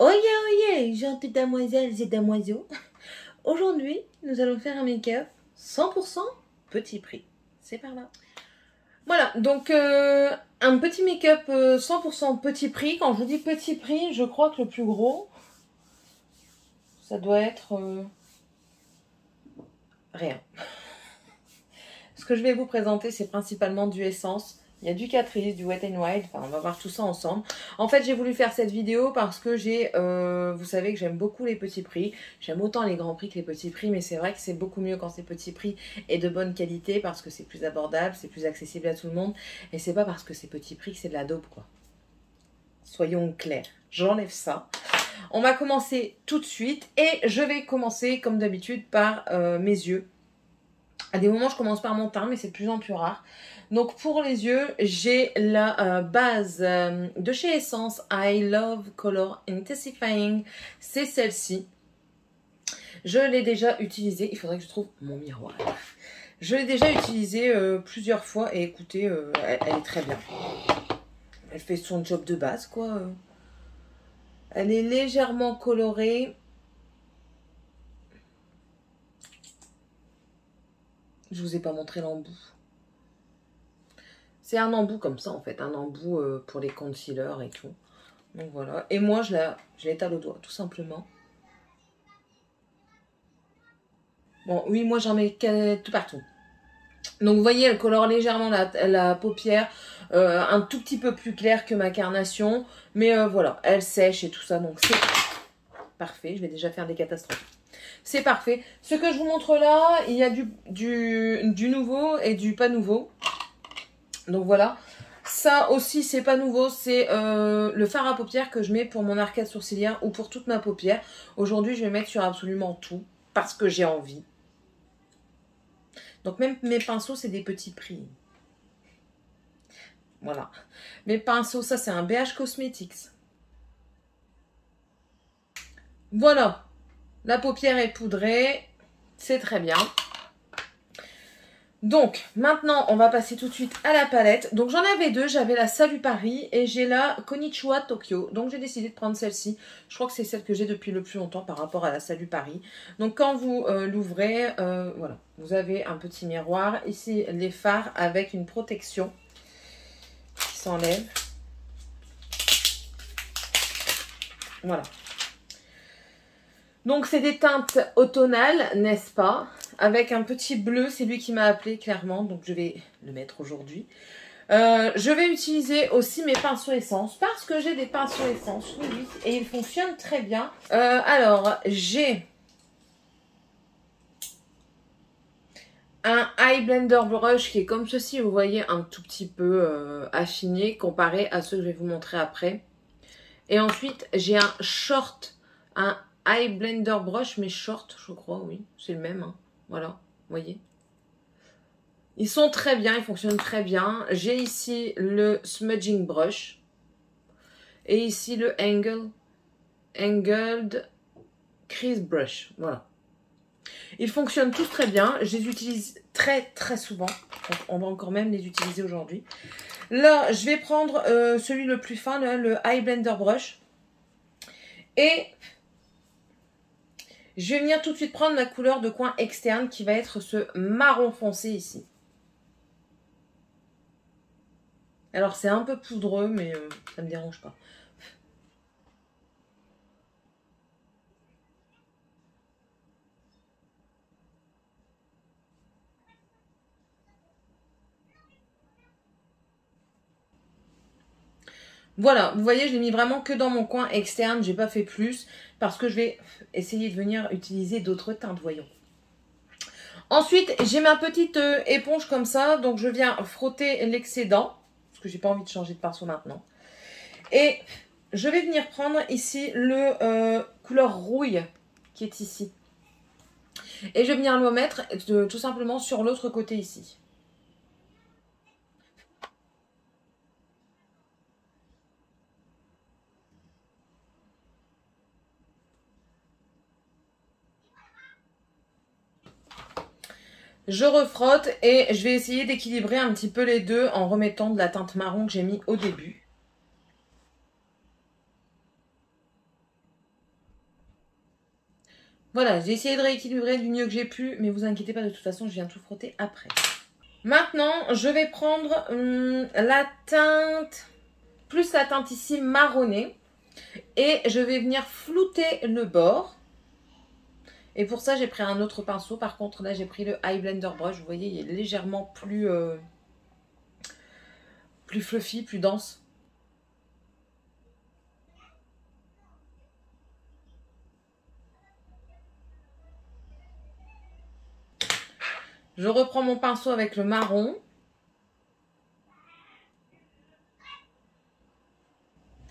Oyez, gentille damoiselles et damoiseaux. Aujourd'hui, nous allons faire un make-up 100% petit prix. C'est par là. Voilà, donc un petit make-up 100% petit prix. Quand je vous dis petit prix, je crois que le plus gros, ça doit être rien. Ce que je vais vous présenter, c'est principalement du Essence. Il y a du Catrice, du Wet n Wild, enfin on va voir tout ça ensemble. En fait j'ai voulu faire cette vidéo parce que vous savez que j'aime beaucoup les petits prix. J'aime autant les grands prix que les petits prix, mais c'est vrai que c'est beaucoup mieux quand c'est petit prix et de bonne qualité parce que c'est plus abordable, c'est plus accessible à tout le monde. Et c'est pas parce que c'est petit prix que c'est de la dope quoi. Soyons clairs, j'enlève ça. On va commencer tout de suite et je vais commencer comme d'habitude par mes yeux. À des moments, je commence par mon teint, mais c'est de plus en plus rare. Donc, pour les yeux, j'ai la base de chez Essence, I Love Color Intensifying. C'est celle-ci. Je l'ai déjà utilisée. Il faudrait que je trouve mon miroir. Je l'ai déjà utilisée plusieurs fois et écoutez, elle est très bien. Elle fait son job de base, quoi. Elle est légèrement colorée. Je vous ai pas montré l'embout. C'est un embout comme ça en fait, un embout pour les concealers et tout. Donc voilà. Et moi je l'étale au doigt, tout simplement. Bon, oui, moi j'en mets tout partout. Donc vous voyez, elle colore légèrement la paupière, un tout petit peu plus clair que ma carnation. Mais voilà, elle sèche et tout ça, donc c'est parfait. Je vais déjà faire des catastrophes. C'est parfait. Ce que je vous montre là, il y a du nouveau et du pas nouveau. Donc voilà. Ça aussi, c'est pas nouveau. C'est le fard à paupières que je mets pour mon arcade sourcilière ou pour toute ma paupière. Aujourd'hui, je vais mettre sur absolument tout parce que j'ai envie. Donc même mes pinceaux, c'est des petits prix. Voilà. Mes pinceaux, ça c'est un BH Cosmetics. Voilà. La paupière est poudrée. C'est très bien. Donc, maintenant, on va passer tout de suite à la palette. Donc, j'en avais deux. J'avais la Salut Paris et j'ai la Konichiwa Tokyo. Donc, j'ai décidé de prendre celle-ci. Je crois que c'est celle que j'ai depuis le plus longtemps par rapport à la Salut Paris. Donc, quand vous l'ouvrez, voilà, vous avez un petit miroir. Ici, les fards avec une protection qui s'enlève. Voilà. Donc, c'est des teintes automnales, n'est-ce pas? Avec un petit bleu, c'est lui qui m'a appelé clairement, donc je vais le mettre aujourd'hui. Je vais utiliser aussi mes pinceaux essence, parce que j'ai des pinceaux essence, oui, et ils fonctionnent très bien. Alors, j'ai un Eye Blender Brush qui est comme ceci, vous voyez, un tout petit peu affiné, comparé à ceux que je vais vous montrer après. Et ensuite, j'ai un Eye Blender Brush, mais short, je crois, oui, c'est le même, hein. Voilà, vous voyez. Ils sont très bien, ils fonctionnent très bien. J'ai ici le Smudging Brush. Et ici le Angled Crease Brush. Voilà. Ils fonctionnent tous très bien. Je les utilise très souvent. On va encore même les utiliser aujourd'hui. Là, je vais prendre celui le plus fin, le Eye Blender Brush. Et je vais venir tout de suite prendre ma couleur de coin externe qui va être ce marron foncé ici. Alors c'est un peu poudreux mais ça ne me dérange pas. Voilà, vous voyez, je l'ai mis vraiment que dans mon coin externe, j'ai pas fait plus parce que je vais essayer de venir utiliser d'autres teintes, voyons. Ensuite, j'ai ma petite éponge comme ça, donc je viens frotter l'excédent parce que j'ai pas envie de changer de pinceau maintenant. Et je vais venir prendre ici le couleur rouille qui est ici. Et je vais venir le mettre tout simplement sur l'autre côté ici. Je refrotte et je vais essayer d'équilibrer un petit peu les deux en remettant de la teinte marron que j'ai mis au début. Voilà, j'ai essayé de rééquilibrer du mieux que j'ai pu, mais vous inquiétez pas, de toute façon, je viens tout frotter après. Maintenant, je vais prendre la teinte, plus la teinte ici marronnée, et je vais venir flouter le bord. Et pour ça, j'ai pris un autre pinceau. Par contre, là, j'ai pris le Eye Blender Brush. Vous voyez, il est légèrement plus fluffy, plus dense. Je reprends mon pinceau avec le marron.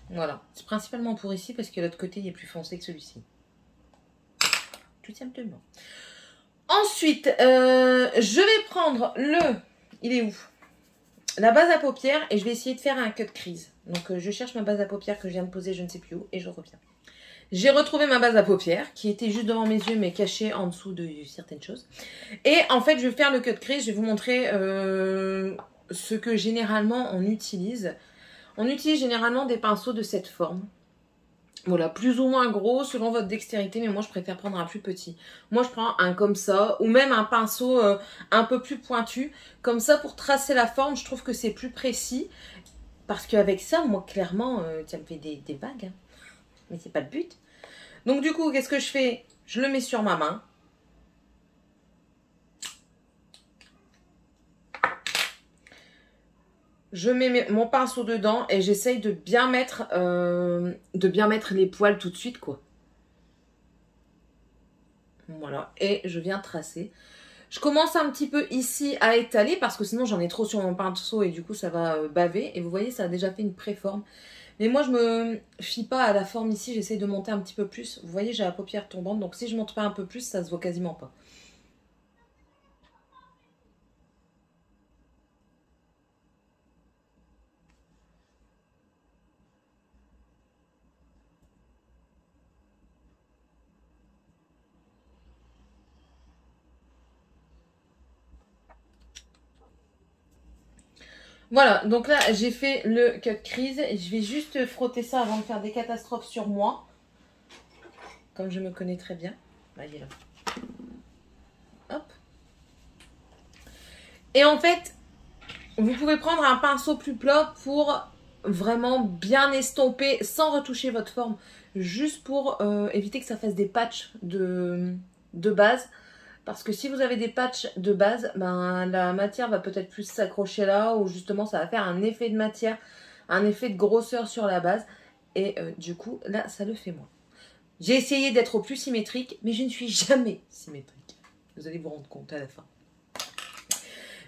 Voilà, c'est principalement pour ici parce que l'autre côté il est plus foncé que celui-ci. Tout simplement. Ensuite, je vais prendre il est où? La base à paupières et je vais essayer de faire un cut crease. Donc je cherche ma base à paupières que je viens de poser je ne sais plus où et je reviens. J'ai retrouvé ma base à paupières qui était juste devant mes yeux mais cachée en dessous de certaines choses. Et en fait je vais faire le cut crease, je vais vous montrer ce que généralement on utilise. On utilise généralement des pinceaux de cette forme. Voilà, plus ou moins gros selon votre dextérité, mais moi je préfère prendre un plus petit. Moi je prends un comme ça, ou même un pinceau un peu plus pointu. Comme ça pour tracer la forme, je trouve que c'est plus précis. Parce qu'avec ça, moi clairement, ça me fait des vagues. Hein. Mais c'est pas le but. Donc du coup, qu'est-ce que je fais? Je le mets sur ma main. Je mets mon pinceau dedans et j'essaye de bien mettre les poils tout de suite, quoi. Voilà, et je viens tracer. Je commence un petit peu ici à étaler parce que sinon j'en ai trop sur mon pinceau et du coup ça va baver. Et vous voyez, ça a déjà fait une préforme. Mais moi je me fie pas à la forme ici, j'essaye de monter un petit peu plus. Vous voyez, j'ai la paupière tombante, donc si je monte pas un peu plus, ça se voit quasiment pas. Voilà, donc là j'ai fait le cut crease. Je vais juste frotter ça avant de faire des catastrophes sur moi. Comme je me connais très bien. Voyez là. Hop. Et en fait, vous pouvez prendre un pinceau plus plat pour vraiment bien estomper sans retoucher votre forme. Juste pour éviter que ça fasse des patchs de base. Parce que si vous avez des patchs de base, ben, la matière va peut-être plus s'accrocher là. Ou justement ça va faire un effet de matière, un effet de grosseur sur la base. Et du coup là ça le fait moins. J'ai essayé d'être au plus symétrique, mais je ne suis jamais symétrique. Vous allez vous rendre compte à la fin.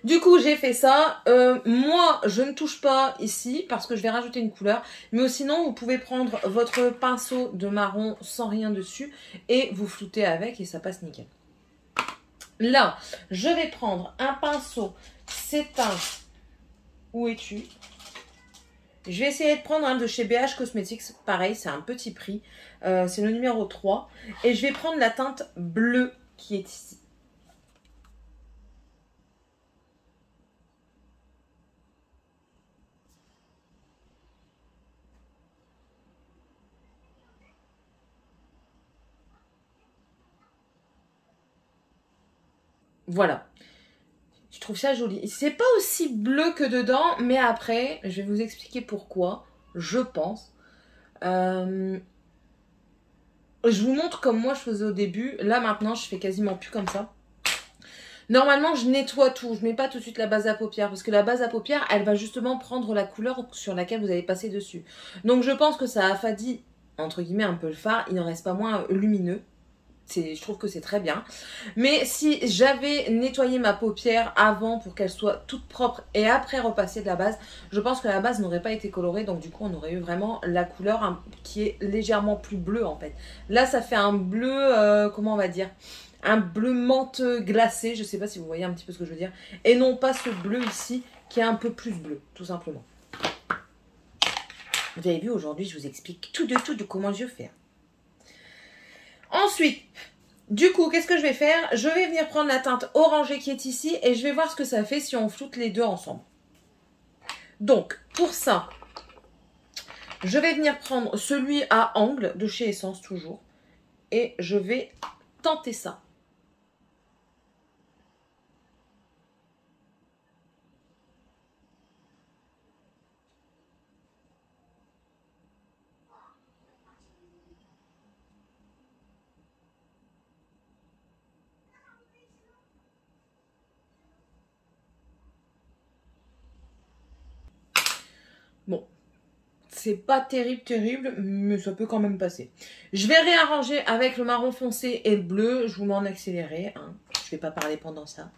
Du coup, j'ai fait ça. Moi, je ne touche pas ici parce que je vais rajouter une couleur. Mais sinon, vous pouvez prendre votre pinceau de marron sans rien dessus et vous floutez avec et ça passe nickel. Là, je vais prendre un pinceau. C'est un... Où es-tu? Je vais essayer de prendre un de chez BH Cosmetics. Pareil, c'est un petit prix. C'est le numéro 3. Et je vais prendre la teinte bleue qui est ici. Voilà. Je trouve ça joli. C'est pas aussi bleu que dedans, mais après, je vais vous expliquer pourquoi, je pense. Je vous montre comme moi je faisais au début. Là, maintenant, je fais quasiment plus comme ça. Normalement, je nettoie tout. Je mets pas tout de suite la base à paupières parce que la base à paupières, elle va justement prendre la couleur sur laquelle vous allez passer dessus. Donc, je pense que ça affadit, entre guillemets, un peu le fard. Il n'en reste pas moins lumineux. Je trouve que c'est très bien. Mais si j'avais nettoyé ma paupière avant pour qu'elle soit toute propre et après repasser de la base, je pense que la base n'aurait pas été colorée. Donc du coup, on aurait eu vraiment la couleur qui est légèrement plus bleue en fait. Là, ça fait un bleu, comment on va dire, un bleu menthe glacé. Je sais pas si vous voyez un petit peu ce que je veux dire. Et non pas ce bleu ici qui est un peu plus bleu, tout simplement. Vous avez vu, aujourd'hui, je vous explique tout de comment je fais. Ensuite, du coup, qu'est-ce que je vais faire? Je vais venir prendre la teinte orangée qui est ici et je vais voir ce que ça fait si on floute les deux ensemble. Donc, pour ça, je vais venir prendre celui à angle de chez Essence toujours et je vais tentez ça. Bon, c'est pas terrible, mais ça peut quand même passer. Je vais réarranger avec le marron foncé et le bleu. Je vous mets en accéléré. Hein. Je vais pas parler pendant ça.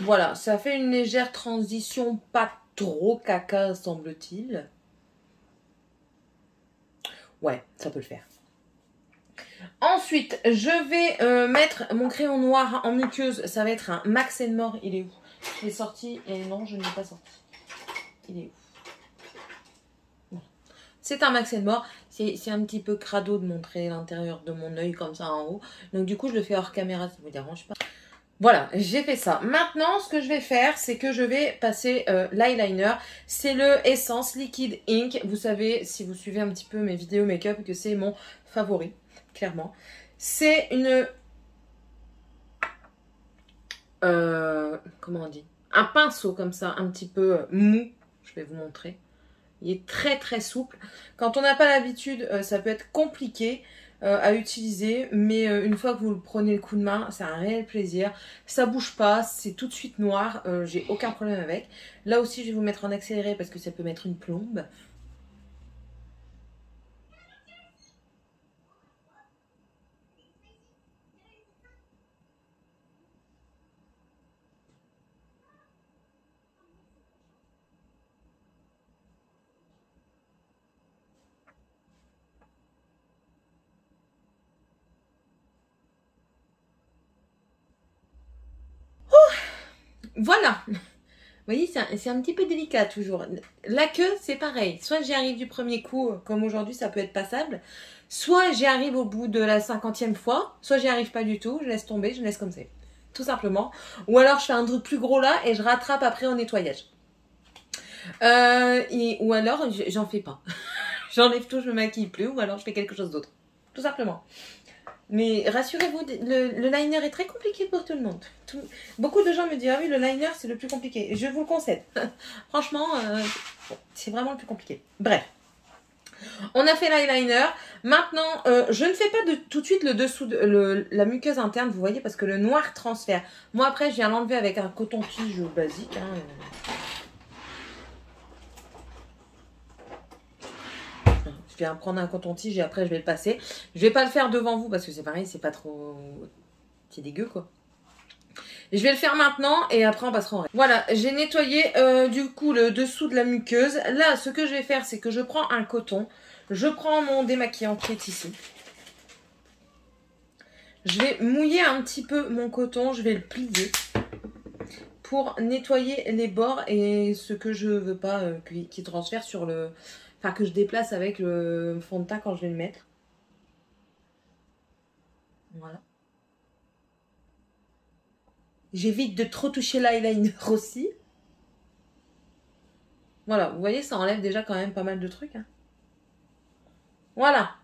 Voilà, ça fait une légère transition, pas trop caca, semble-t-il. Ouais, ça peut le faire. Ensuite, je vais mettre mon crayon noir en muqueuse. Ça va être un Max More. Il est où? Je l'ai sorti et non, je ne l'ai pas sorti. Il est où? C'est un Max More. C'est un petit peu crado de montrer l'intérieur de mon œil comme ça en haut. Donc du coup, je le fais hors caméra, ça ne vous dérange pas. Voilà, j'ai fait ça. Maintenant, ce que je vais faire, c'est que je vais passer l'eyeliner. C'est le Essence Liquid Ink. Vous savez, si vous suivez un petit peu mes vidéos make-up, que c'est mon favori, clairement. C'est une... comment on dit? Un pinceau comme ça, un petit peu mou. Je vais vous montrer. Il est très souple. Quand on n'a pas l'habitude, ça peut être compliqué à utiliser, mais une fois que vous prenez le coup de main, c'est un réel plaisir. Ça bouge pas, c'est tout de suite noir, j'ai aucun problème avec. Là aussi, je vais vous mettre en accéléré parce que ça peut mettre une plombe. Voilà. Vous voyez, c'est un petit peu délicat toujours. La queue, c'est pareil. Soit j'y arrive du premier coup, comme aujourd'hui, ça peut être passable. Soit j'y arrive au bout de la 50e fois. Soit j'y arrive pas du tout. Je laisse tomber, je laisse comme c'est. Tout simplement. Ou alors je fais un truc plus gros là et je rattrape après au nettoyage. Ou alors j'en fais pas. J'enlève tout, je me maquille plus. Ou alors je fais quelque chose d'autre. Tout simplement. Mais rassurez-vous, le liner est très compliqué pour tout le monde. Beaucoup de gens me disent, ah oui, le liner, c'est le plus compliqué. Je vous le concède. Franchement, c'est vraiment le plus compliqué. Bref. On a fait l'eyeliner. Maintenant, je ne fais pas tout de suite le dessous de la muqueuse interne, vous voyez, parce que le noir transfère. Moi, après, je viens l'enlever avec un coton-tige basique. Hein. Je viens prendre un coton-tige et après je vais le passer. Je vais pas le faire devant vous parce que c'est pareil, c'est pas trop... C'est dégueu quoi. Je vais le faire maintenant et après on passera en reste. Voilà, j'ai nettoyé du coup le dessous de la muqueuse. Là, ce que je vais faire, c'est que je prends un coton. Je prends mon démaquillant qui est ici. Je vais mouiller un petit peu mon coton, je vais le plier pour nettoyer les bords et ce que je veux pas qui transfère sur le... Enfin, que je déplace avec le fond de teint quand je vais le mettre. Voilà. J'évite de trop toucher l'eyeliner aussi. Voilà, vous voyez, ça enlève déjà quand même pas mal de trucs. Hein. Voilà.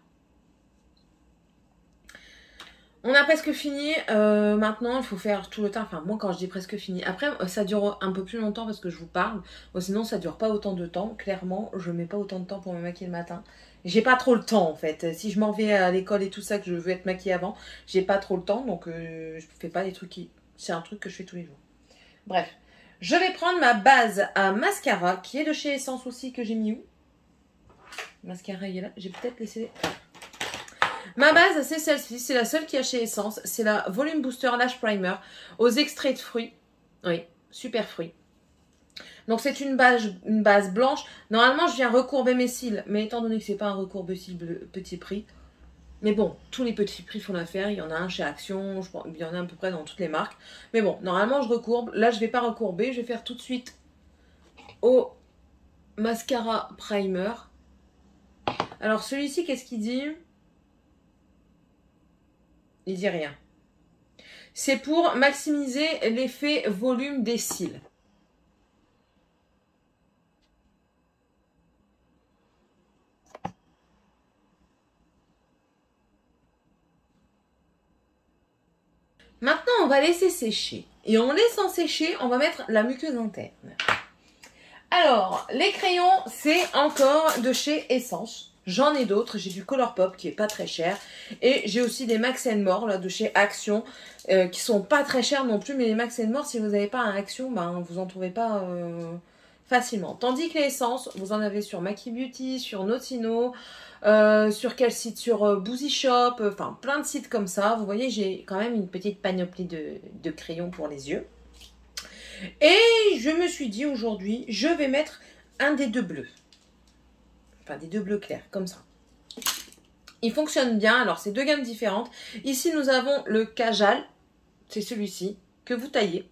On a presque fini. Maintenant, il faut faire tout le temps. Enfin, moi, quand je dis presque fini. Après, ça dure un peu plus longtemps parce que je vous parle. Sinon, ça dure pas autant de temps. Clairement, je mets pas autant de temps pour me maquiller le matin. J'ai pas trop le temps, en fait. Si je m'en vais à l'école et tout ça, que je veux être maquillée avant, j'ai pas trop le temps. Donc, je fais pas des trucs qui... C'est un truc que je fais tous les jours. Bref. Je vais prendre ma base à mascara, qui est de chez Essence aussi, que j'ai mis où? Mascara, il est là. J'ai peut-être laissé... Ma base, c'est celle-ci. C'est la seule qui a chez Essence. C'est la Volume Booster Lash Primer aux extraits de fruits. Oui, super fruits. Donc, c'est une base blanche. Normalement, je viens recourber mes cils. Mais étant donné que c'est pas un recourbe-cils petit prix. Mais bon, tous les petits prix font l'affaire. Il y en a un chez Action. Je pense, il y en a à peu près dans toutes les marques. Mais bon, normalement, je recourbe. Là, je vais pas recourber. Je vais faire tout de suite au mascara primer. Alors, celui-ci, qu'est-ce qu'il dit ? Il dit rien. C'est pour maximiser l'effet volume des cils. Maintenant, on va laisser sécher. Et en laissant sécher, on va mettre la muqueuse interne. Alors, les crayons, c'est encore de chez Essence. J'en ai d'autres. J'ai du Colourpop qui est pas très cher. Et j'ai aussi des Max More là, de chez Action qui sont pas très chers non plus. Mais les Max More, si vous n'avez pas un Action, ben, vous en trouvez pas facilement. Tandis que les essences, vous en avez sur Maki Beauty, sur Notino, sur quel site? Sur Boozy Shop, enfin plein de sites comme ça. Vous voyez, j'ai quand même une petite panoplie de crayons pour les yeux. Et je me suis dit aujourd'hui, je vais mettre un des deux bleus. Enfin, des deux bleus clairs, comme ça. Il fonctionne bien. Alors, c'est deux gammes différentes. Ici, nous avons le Kajal. C'est celui-ci que vous taillez.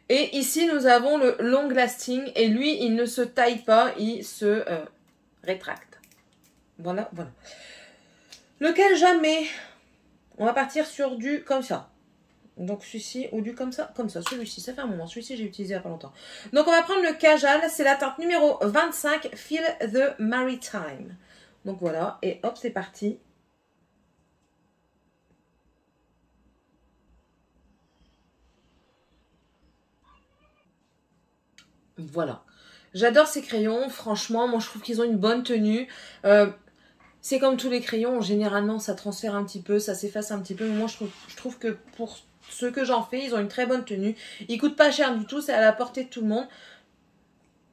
Et ici, nous avons le Long Lasting. Et lui, il ne se taille pas. Il se rétracte. Voilà, voilà. Lequel jamais? On va partir sur du comme ça. Donc celui-ci, ou du comme ça, celui-ci, ça fait un moment, celui-ci j'ai utilisé il n'y a pas longtemps. Donc on va prendre le Kajal, c'est la teinte numéro 25, Feel the Maritime. Donc voilà, et hop, c'est parti. Voilà. J'adore ces crayons, franchement, moi je trouve qu'ils ont une bonne tenue. C'est comme tous les crayons, généralement ça transfère un petit peu, ça s'efface un petit peu, mais moi je trouve que pour ce que j'en fais, ils ont une très bonne tenue. Ils coûtent pas cher du tout, c'est à la portée de tout le monde.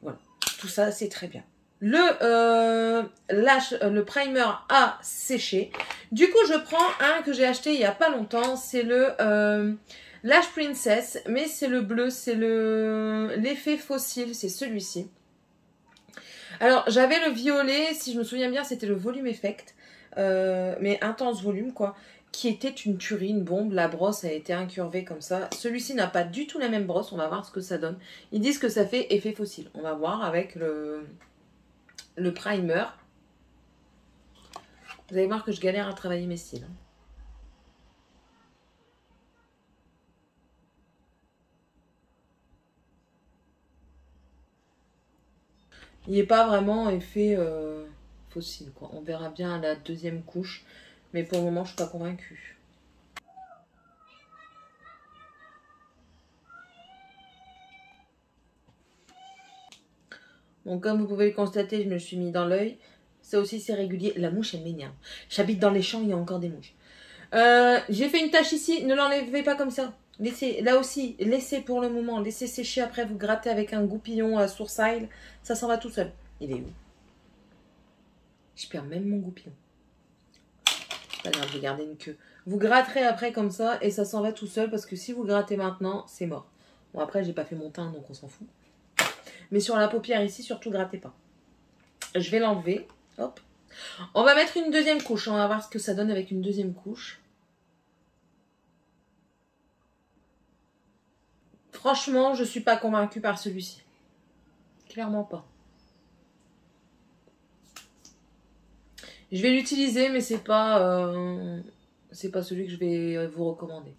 Voilà, tout ça c'est très bien. Le primer a séché. Du coup, je prends un que j'ai acheté il y a pas longtemps, c'est le Lash Princess, mais c'est le bleu, c'est l'effet fossile, c'est celui-ci. Alors, j'avais le violet, si je me souviens bien, c'était le Volume Effect, mais intense volume, quoi, qui était une tuerie, une bombe. La brosse a été incurvée comme ça. Celui-ci n'a pas du tout la même brosse, on va voir ce que ça donne. Ils disent que ça fait effet fossile. On va voir avec le primer. Vous allez voir que je galère à travailler mes cils. Il n'est pas vraiment effet fossile, quoi. On verra bien à la deuxième couche. Mais pour le moment, je ne suis pas convaincue. Donc, comme vous pouvez le constater, je me suis mis dans l'œil. Ça aussi, c'est régulier. La mouche, elle m'énerve. J'habite dans les champs, il y a encore des mouches. J'ai fait une tache ici. Ne l'enlevez pas comme ça. Laissez, là aussi, laissez pour le moment. Laissez sécher. Après, vous grattez avec un goupillon sourcil. Ça s'en va tout seul. Il est où? Je perds même mon goupillon. C'est pas grave, j'ai gardé une queue. Vous gratterez après comme ça et ça s'en va tout seul parce que si vous grattez maintenant, c'est mort. Bon, après, j'ai pas fait mon teint, donc on s'en fout. Mais sur la paupière ici, surtout, grattez pas. Je vais l'enlever. Hop. On va mettre une deuxième couche. On va voir ce que ça donne avec une deuxième couche. Franchement, je suis pas convaincue par celui-ci. Clairement pas. Je vais l'utiliser, mais c'est pas celui que je vais vous recommander.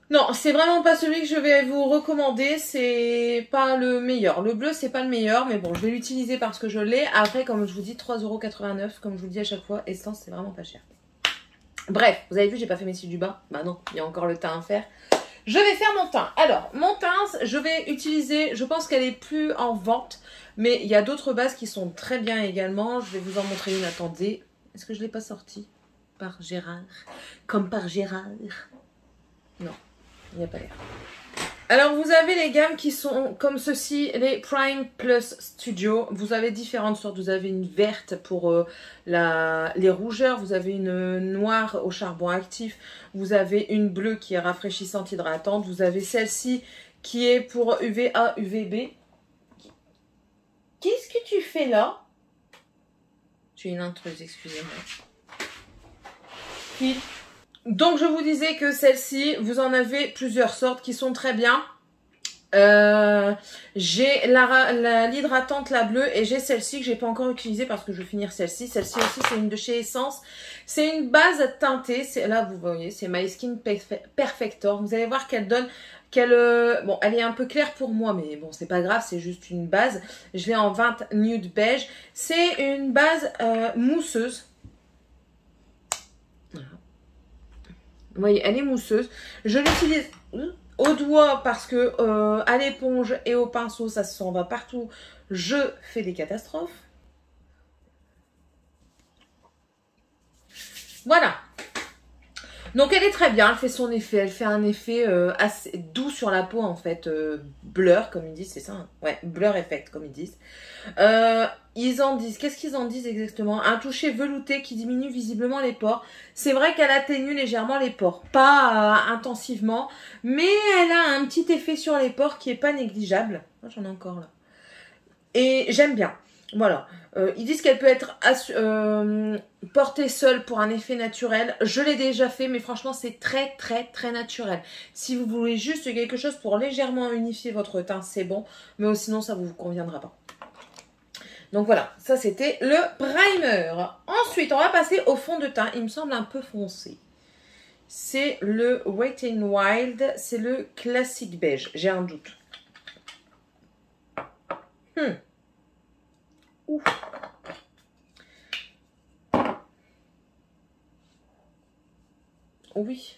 Non, c'est vraiment pas celui que je vais vous recommander. C'est pas le meilleur. Le bleu, c'est pas le meilleur, mais bon, je vais l'utiliser parce que je l'ai. Après, comme je vous dis, 3,89 €, comme je vous le dis à chaque fois. Essence, c'est vraiment pas cher. Bref, vous avez vu, j'ai pas fait mes cils du bas. Bah non, il y a encore le teint à faire. Je vais faire mon teint. Alors, mon teint, je vais utiliser, je pense qu'elle est plus en vente, mais il y a d'autres bases qui sont très bien également. Je vais vous en montrer une. Attendez, est-ce que je ne l'ai pas sortie par Gérard? Comme par Gérard? Non, il n'y a pas l'air. Alors, vous avez les gammes qui sont comme ceci, les Prime Plus Studio. Vous avez différentes sortes. Vous avez une verte pour les rougeurs. Vous avez une noire au charbon actif. Vous avez une bleue qui est rafraîchissante, hydratante. Vous avez celle-ci qui est pour UVA, UVB. Qu'est-ce que tu fais là? Tu es une intruse, excusez-moi. Donc, je vous disais que celle-ci, vous en avez plusieurs sortes qui sont très bien. J'ai l'hydratante, la bleue, et j'ai celle-ci que j'ai pas encore utilisée parce que je veux finir celle-ci. Celle-ci aussi, c'est une de chez Essence. C'est une base teintée. Là, vous voyez, c'est My Skin Perfector. Vous allez voir qu'elle donne... bon, elle est un peu claire pour moi, mais bon, c'est pas grave, c'est juste une base. Je l'ai en 20 nude beige. C'est une base mousseuse. Voilà. Vous voyez, elle est mousseuse. Je l'utilise au doigt parce que à l'éponge et au pinceau, ça s'en va partout. Je fais des catastrophes. Voilà. Donc elle est très bien, elle fait son effet, elle fait un effet assez doux sur la peau en fait, blur comme ils disent, c'est ça, hein, ouais, blur effect comme ils disent. Ils en disent, qu'est-ce qu'ils en disent exactement? Un toucher velouté qui diminue visiblement les pores. C'est vrai qu'elle atténue légèrement les pores, pas intensivement, mais elle a un petit effet sur les pores qui est pas négligeable. Moi j'en ai encore là. Et j'aime bien. Voilà. Ils disent qu'elle peut être portée seule pour un effet naturel. Je l'ai déjà fait, mais franchement, c'est très, très, très naturel. Si vous voulez juste quelque chose pour légèrement unifier votre teint, c'est bon. Mais sinon, ça ne vous conviendra pas. Donc voilà, ça c'était le primer. Ensuite, on va passer au fond de teint. Il me semble un peu foncé. C'est le Wet n Wild. C'est le classique beige. J'ai un doute. Ouf. Oui.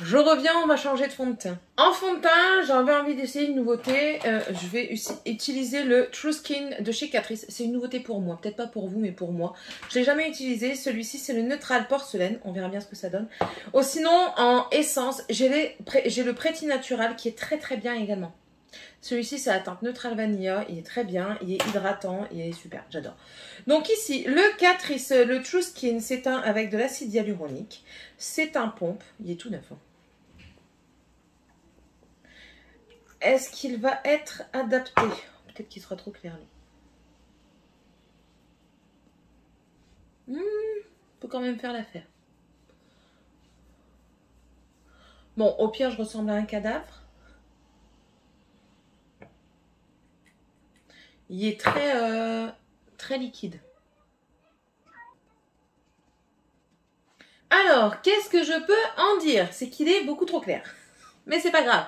Je reviens, on va changer de fond de teint. En fond de teint, j'avais envie d'essayer une nouveauté. Je vais utiliser le True Skin de chez Catrice. C'est une nouveauté pour moi. Peut-être pas pour vous, mais pour moi. Je l'ai jamais utilisé. Celui-ci, c'est le Neutral Porcelaine. On verra bien ce que ça donne. Oh, sinon, en essence, j'ai le Pretty Natural qui est très très bien également. Celui-ci, c'est la teinte Neutral Vanilla. Il est très bien. Il est hydratant. Il est super. J'adore. Donc ici, le Catrice, le True Skin, c'est un avec de l'acide hyaluronique. C'est un pompe. Il est tout neuf. Hein. Est-ce qu'il va être adapté? Peut-être qu'il sera trop clair, lui. Peut quand même faire l'affaire. Bon, au pire, je ressemble à un cadavre. Il est très, très liquide. Alors, qu'est-ce que je peux en dire? C'est qu'il est beaucoup trop clair. Mais c'est pas grave.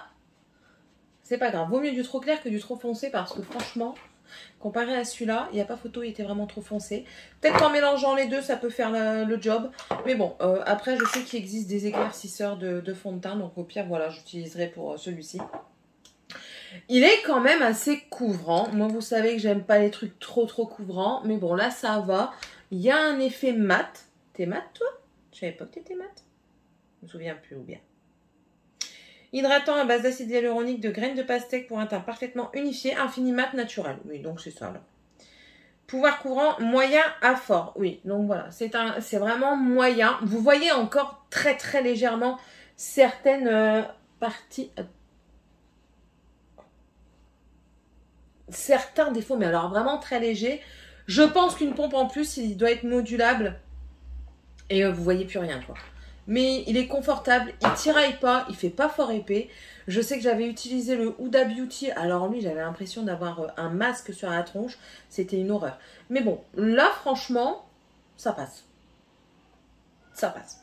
C'est pas grave. Vaut mieux du trop clair que du trop foncé parce que franchement, comparé à celui-là, il n'y a pas photo, il était vraiment trop foncé. Peut-être qu'en mélangeant les deux, ça peut faire le job. Mais bon, après, je sais qu'il existe des éclaircisseurs de fond de teint. Donc au pire, voilà, j'utiliserai pour celui-ci. Il est quand même assez couvrant. Moi, vous savez que j'aime pas les trucs trop couvrants. Mais bon, là, ça va. Il y a un effet mat. T'es mat, toi? Je savais pas que t'étais mat. Je me souviens plus ou bien. Hydratant à base d'acide hyaluronique de graines de pastèque pour un teint parfaitement unifié. Infini mat naturel. Oui, donc c'est ça, là. Pouvoir couvrant moyen à fort. Oui, donc voilà. C'est vraiment moyen. Vous voyez encore très très légèrement certaines parties... certains défauts, mais alors vraiment très léger. Je pense qu'une pompe en plus, il doit être modulable. Et vous voyez plus rien, quoi. Mais il est confortable, il tiraille pas, il fait pas fort épais. Je sais que j'avais utilisé le Huda Beauty. Alors lui, j'avais l'impression d'avoir un masque sur la tronche. C'était une horreur. Mais bon, là, franchement, ça passe. Ça passe.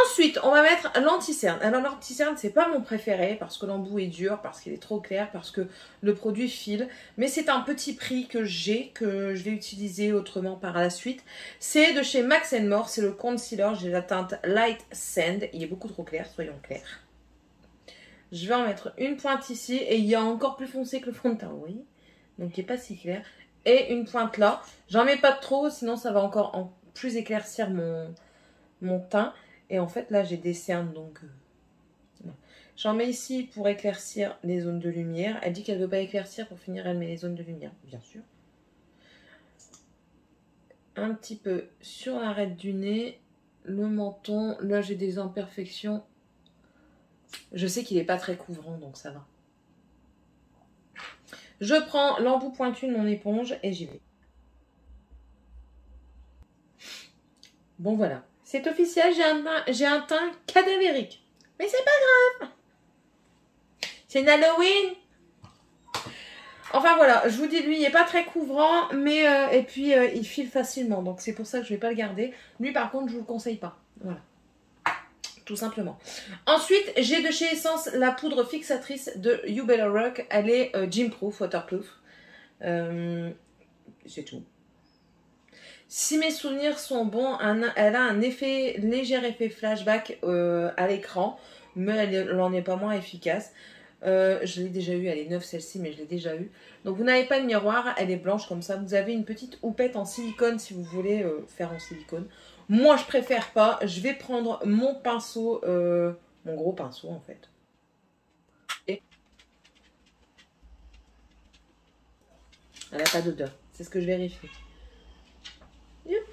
Ensuite, on va mettre l'anti-cerne. Alors l'anti-cerne, c'est pas mon préféré parce que l'embout est dur, parce qu'il est trop clair, parce que le produit file. Mais c'est un petit prix que je vais utiliser autrement par la suite. C'est de chez Max More, c'est le concealer. J'ai la teinte Light Sand. Il est beaucoup trop clair, soyons clairs. Je vais en mettre une pointe ici et il y a encore plus foncé que le fond de teint, oui. Donc il n'est pas si clair. Et une pointe là. J'en mets pas trop, sinon ça va encore plus éclaircir mon teint. Et en fait, là, j'ai des cernes, donc... J'en mets ici pour éclaircir les zones de lumière. Elle dit qu'elle ne veut pas éclaircir. Pour finir, elle met les zones de lumière, bien sûr. Un petit peu sur l'arête du nez. Le menton. Là, j'ai des imperfections. Je sais qu'il n'est pas très couvrant, donc ça va. Je prends l'embout pointu de mon éponge et j'y vais. Bon, voilà. C'est officiel, j'ai un teint cadavérique. Mais c'est pas grave. C'est une Halloween. Enfin voilà, je vous dis, lui, il n'est pas très couvrant, mais et puis il file facilement. Donc c'est pour ça que je ne vais pas le garder. Lui, par contre, je ne vous le conseille pas. Voilà. Tout simplement. Ensuite, j'ai de chez Essence la poudre fixatrice de You Better Rock. Elle est gym-proof, waterproof. C'est tout. Si mes souvenirs sont bons, elle a un léger effet flashback à l'écran, mais elle n'en est pas moins efficace. Je l'ai déjà eu, elle est neuve celle-ci, mais je l'ai déjà eu. Donc vous n'avez pas de miroir, elle est blanche comme ça. Vous avez une petite houppette en silicone si vous voulez faire en silicone. Moi je préfère pas, je vais prendre mon pinceau, mon gros pinceau en fait. Et elle n'a pas d'odeur, c'est ce que je vérifie. Yep.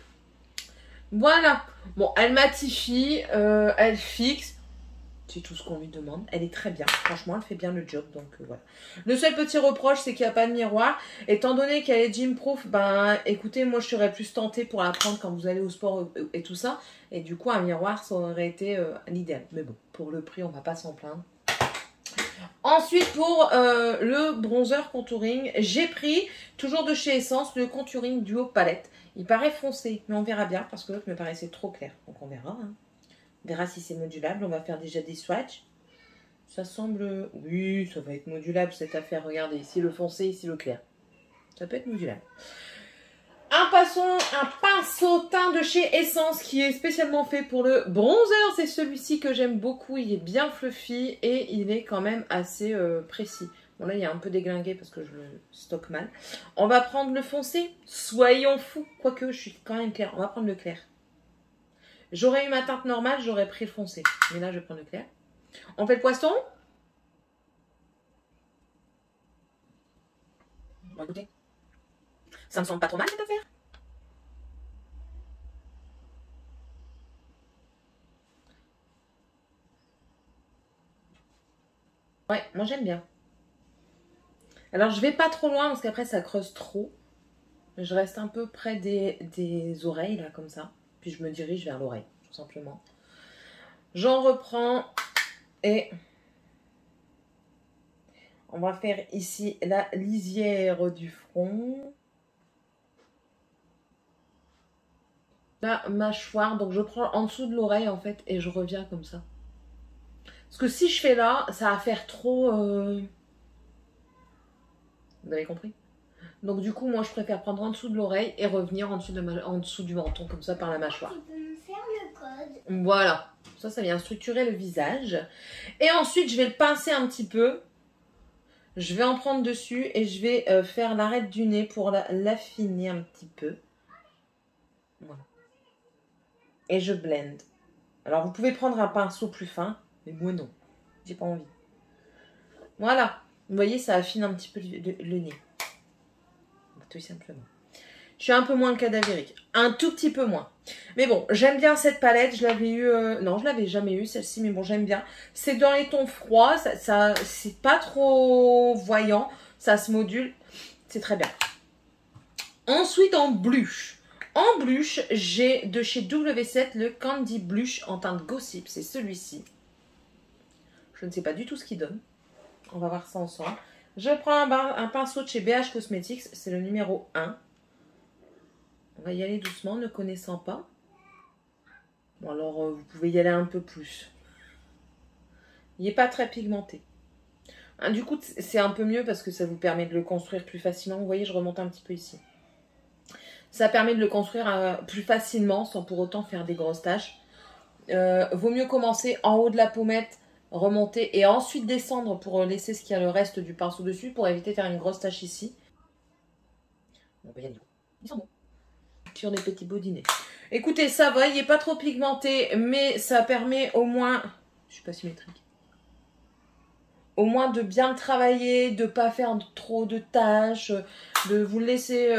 Voilà, bon elle matifie, elle fixe. C'est tout ce qu'on lui demande. Elle est très bien. Franchement, elle fait bien le job. Donc voilà. Le seul petit reproche, c'est qu'il n'y a pas de miroir. Étant donné qu'elle est gym-proof, ben écoutez, moi je serais plus tentée pour la prendre quand vous allez au sport et tout ça. Et du coup, un miroir, ça aurait été l'idéal. Mais bon, pour le prix, on va pas s'en plaindre. Ensuite, pour le bronzer contouring, j'ai pris, toujours de chez Essence, le contouring duo palette. Il paraît foncé, mais on verra bien parce que l'autre me paraissait trop clair. Donc on verra, hein. On verra si c'est modulable. On va faire déjà des swatchs. Ça semble... Oui, ça va être modulable cette affaire. Regardez, ici le foncé, ici le clair. Ça peut être modulable. Un pinceau teint de chez Essence qui est spécialement fait pour le bronzer. C'est celui-ci que j'aime beaucoup. Il est bien fluffy et il est quand même assez précis. Bon là, il y a un peu déglingué parce que je le stocke mal. On va prendre le foncé. Soyons fous. Quoique, je suis quand même claire. On va prendre le clair. J'aurais eu ma teinte normale, j'aurais pris le foncé. Mais là, je vais prendre le clair. On fait le poisson. Bon, écoutez. Ça me semble pas trop mal, cette affaire. Ouais, moi, j'aime bien. Alors, je vais pas trop loin parce qu'après, ça creuse trop. Je reste un peu près des oreilles, là, comme ça. Puis, je me dirige vers l'oreille, tout simplement. J'en reprends et... On va faire ici la lisière du front. La mâchoire. Donc je prends en dessous de l'oreille en fait et je reviens comme ça. Parce que si je fais là, ça va faire trop... Vous avez compris? Donc du coup, moi je préfère prendre en dessous de l'oreille et revenir en dessous du menton comme ça par la mâchoire. Tu peux me faire le code? Voilà. Ça vient structurer le visage. Et ensuite, je vais le pincer un petit peu. Je vais en prendre dessus et je vais faire l'arête du nez pour l'affiner un petit peu. Voilà. Et je blende. Alors, vous pouvez prendre un pinceau plus fin, mais moi non. J'ai pas envie. Voilà. Vous voyez, ça affine un petit peu le nez. Tout simplement. Je suis un peu moins cadavérique. Un tout petit peu moins. Mais bon, j'aime bien cette palette. Je l'avais eu... non, je l'avais jamais eu celle-ci, mais bon, j'aime bien. C'est dans les tons froids. Ça c'est pas trop voyant. Ça se module. C'est très bien. Ensuite, en blush. En blush, j'ai de chez W7 le Candy Blush en teinte Gossip. C'est celui-ci. Je ne sais pas du tout ce qu'il donne. On va voir ça ensemble. Je prends un pinceau de chez BH Cosmetics. C'est le numéro 1. On va y aller doucement, ne connaissant pas. Bon, alors, vous pouvez y aller un peu plus. Il n'est pas très pigmenté. Hein, du coup, c'est un peu mieux parce que ça vous permet de le construire plus facilement. Vous voyez, je remonte un petit peu ici. Ça permet de le construire plus facilement sans pour autant faire des grosses taches. Vaut mieux commencer en haut de la pommette, remonter et ensuite descendre pour laisser ce qu'il y a le reste du pinceau dessus pour éviter de faire une grosse tache ici. Bon, ben, ils sont bons. Sur des petits bodinets. Écoutez, ça va, il n'est pas trop pigmenté, mais ça permet au moins... Je suis pas symétrique. Au moins de bien le travailler, de ne pas faire trop de tâches, de vous laisser